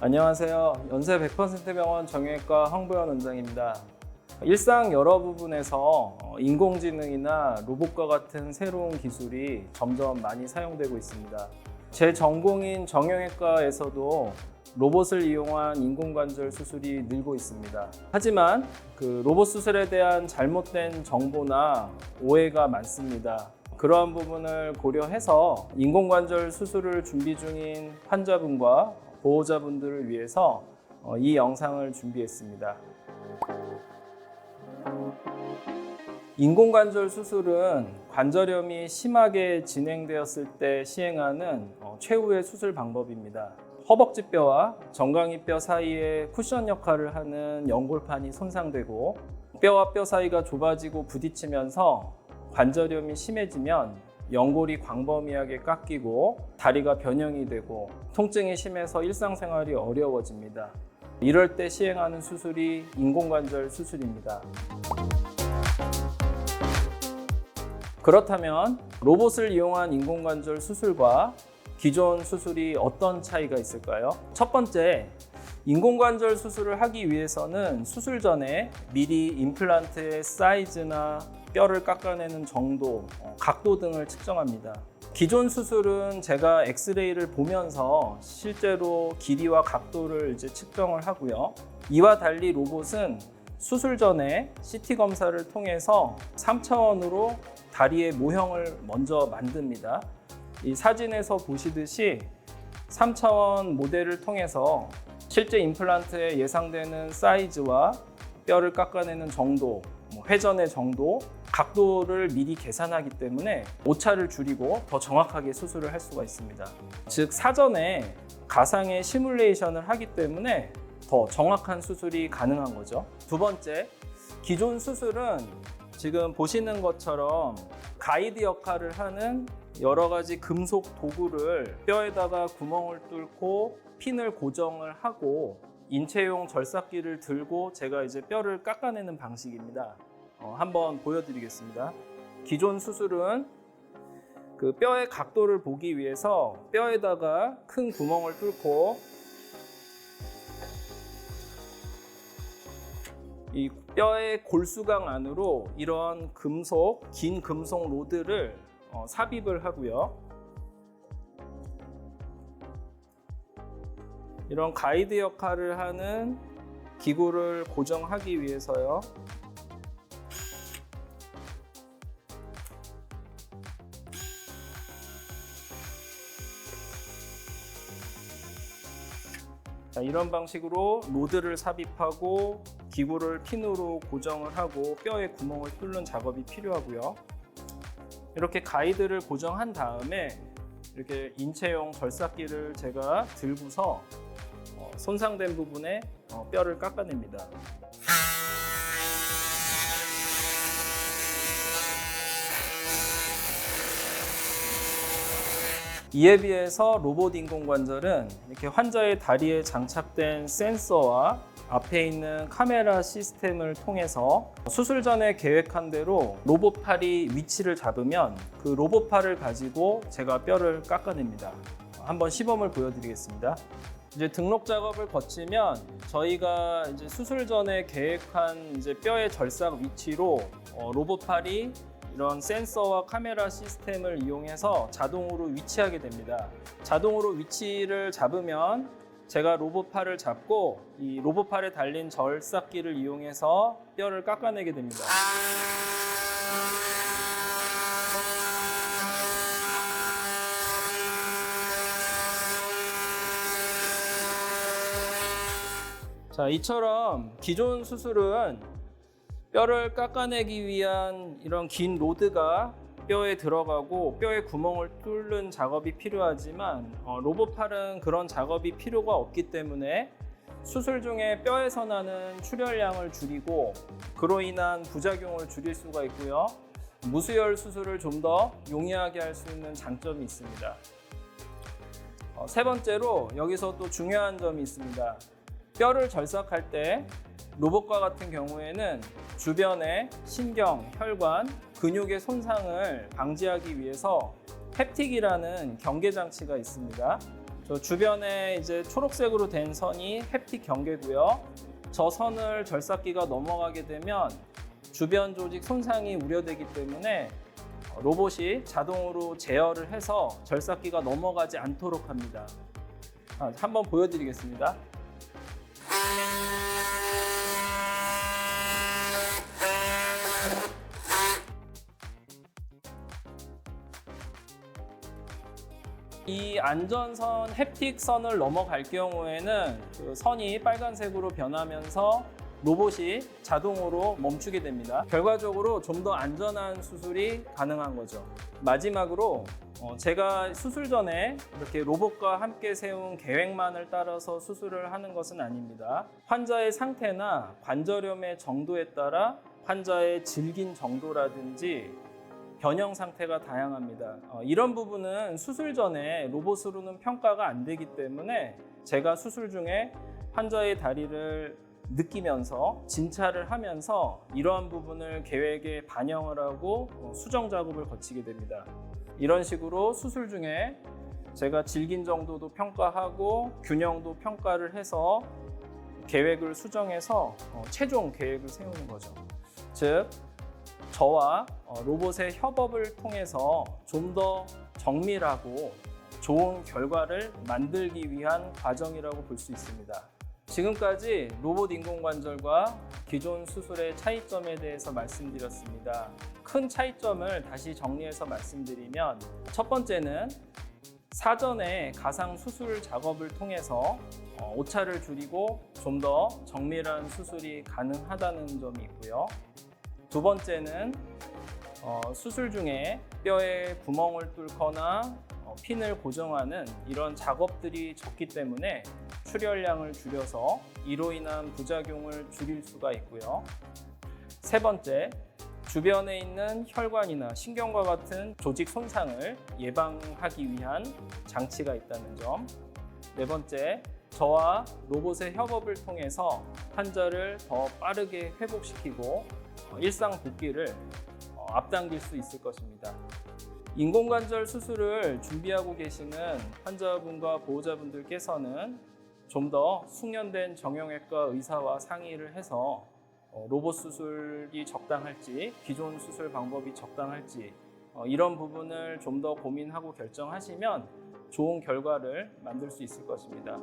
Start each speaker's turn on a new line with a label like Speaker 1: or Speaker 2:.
Speaker 1: 안녕하세요. 연세 100% 병원 정형외과 황보현 원장입니다. 일상 여러 부분에서 인공지능이나 로봇과 같은 새로운 기술이 점점 많이 사용되고 있습니다. 제 전공인 정형외과에서도 로봇을 이용한 인공관절 수술이 늘고 있습니다. 하지만 그 로봇 수술에 대한 잘못된 정보나 오해가 많습니다. 그러한 부분을 고려해서 인공관절 수술을 준비 중인 환자분과 보호자분들을 위해서 이 영상을 준비했습니다. 인공관절 수술은 관절염이 심하게 진행되었을 때 시행하는 최후의 수술 방법입니다. 허벅지뼈와 정강이뼈 사이에 쿠션 역할을 하는 연골판이 손상되고 뼈와 뼈 사이가 좁아지고 부딪히면서 관절염이 심해지면 연골이 광범위하게 깎이고 다리가 변형이 되고 통증이 심해서 일상생활이 어려워집니다. 이럴 때 시행하는 수술이 인공관절 수술입니다. 그렇다면 로봇을 이용한 인공관절 수술과 기존 수술이 어떤 차이가 있을까요? 첫 번째, 인공관절 수술을 하기 위해서는 수술 전에 미리 임플란트의 사이즈나 뼈를 깎아내는 정도, 각도 등을 측정합니다. 기존 수술은 제가 엑스레이를 보면서 실제로 길이와 각도를 측정을 하고요. 이와 달리 로봇은 수술 전에 CT 검사를 통해서 3차원으로 다리의 모형을 먼저 만듭니다. 이 사진에서 보시듯이 3차원 모델을 통해서 실제 임플란트에 예상되는 사이즈와 뼈를 깎아내는 정도, 회전의 정도, 각도를 미리 계산하기 때문에 오차를 줄이고 더 정확하게 수술을 할 수가 있습니다. 즉 사전에 가상의 시뮬레이션을 하기 때문에 더 정확한 수술이 가능한 거죠. 두 번째, 기존 수술은 지금 보시는 것처럼 가이드 역할을 하는 여러 가지 금속 도구를 뼈에다가 구멍을 뚫고 핀을 고정을 하고 인체용 절삭기를 들고 제가 뼈를 깎아내는 방식입니다. 한번 보여드리겠습니다. 기존 수술은 그 뼈의 각도를 보기 위해서 뼈에다가 큰 구멍을 뚫고 이 뼈의 골수강 안으로 이런 긴 금속 로드를 삽입을 하고요. 이런 가이드 역할을 하는 기구를 고정하기 위해서요. 이런 방식으로 로드를 삽입하고 기구를 핀으로 고정을 하고 뼈에 구멍을 뚫는 작업이 필요하고요. 이렇게 가이드를 고정한 다음에 이렇게 인체용 절삭기를 제가 들고서 손상된 부분에 뼈를 깎아냅니다. 이에 비해서 로봇 인공관절은 이렇게 환자의 다리에 장착된 센서와 앞에 있는 카메라 시스템을 통해서 수술 전에 계획한 대로 로봇팔이 위치를 잡으면 그 로봇팔을 가지고 제가 뼈를 깎아냅니다. 한번 시범을 보여드리겠습니다. 등록 작업을 거치면 저희가 수술 전에 계획한 뼈의 절삭 위치로 로봇팔이 이런 센서와 카메라 시스템을 이용해서 자동으로 위치하게 됩니다. 자동으로 위치를 잡으면 제가 로봇팔을 잡고 이 로봇팔에 달린 절삭기를 이용해서 뼈를 깎아내게 됩니다. 자, 이처럼 기존 수술은 뼈를 깎아내기 위한 이런 긴 로드가 뼈에 들어가고 뼈에 구멍을 뚫는 작업이 필요하지만 로봇팔은 그런 작업이 필요가 없기 때문에 수술 중에 뼈에서 나는 출혈량을 줄이고 그로 인한 부작용을 줄일 수가 있고요. 무수혈 수술을 좀 더 용이하게 할 수 있는 장점이 있습니다. 세 번째로 여기서 또 중요한 점이 있습니다. 뼈를 절삭할 때 로봇과 같은 경우에는 주변의 신경, 혈관, 근육의 손상을 방지하기 위해서 햅틱이라는 경계 장치가 있습니다. 저 주변에 이제 초록색으로 된 선이 햅틱 경계고요. 저 선을 절삭기가 넘어가게 되면 주변 조직 손상이 우려되기 때문에 로봇이 자동으로 제어를 해서 절삭기가 넘어가지 않도록 합니다. 한번 보여드리겠습니다. 이 안전선 햅틱 선을 넘어갈 경우에는 그 선이 빨간색으로 변하면서 로봇이 자동으로 멈추게 됩니다. 결과적으로 좀 더 안전한 수술이 가능한 거죠. 마지막으로 제가 수술 전에 이렇게 로봇과 함께 세운 계획만을 따라서 수술을 하는 것은 아닙니다. 환자의 상태나 관절염의 정도에 따라 환자의 질긴 정도라든지 변형 상태가 다양합니다. 이런 부분은 수술 전에 로봇으로는 평가가 안 되기 때문에 제가 수술 중에 환자의 다리를 느끼면서 진찰을 하면서 이러한 부분을 계획에 반영을 하고 수정 작업을 거치게 됩니다. 이런 식으로 수술 중에 제가 질긴 정도도 평가하고 균형도 평가를 해서 계획을 수정해서 최종 계획을 세우는 거죠. 즉 저와 로봇의 협업을 통해서 좀 더 정밀하고 좋은 결과를 만들기 위한 과정이라고 볼 수 있습니다. 지금까지 로봇 인공관절과 기존 수술의 차이점에 대해서 말씀드렸습니다. 큰 차이점을 다시 정리해서 말씀드리면 첫 번째는 사전에 가상 수술 작업을 통해서 오차를 줄이고 좀 더 정밀한 수술이 가능하다는 점이 있고요. 두 번째는 수술 중에 뼈에 구멍을 뚫거나 핀을 고정하는 이런 작업들이 적기 때문에 출혈량을 줄여서 이로 인한 부작용을 줄일 수가 있고요. 세 번째, 주변에 있는 혈관이나 신경과 같은 조직 손상을 예방하기 위한 장치가 있다는 점. 네 번째, 저와 로봇의 협업을 통해서 환자를 더 빠르게 회복시키고 일상 복귀를 앞당길 수 있을 것입니다. 인공관절 수술을 준비하고 계시는 환자분과 보호자분들께서는 좀 더 숙련된 정형외과 의사와 상의를 해서 로봇 수술이 적당할지, 기존 수술 방법이 적당할지 이런 부분을 좀 더 고민하고 결정하시면 좋은 결과를 만들 수 있을 것입니다.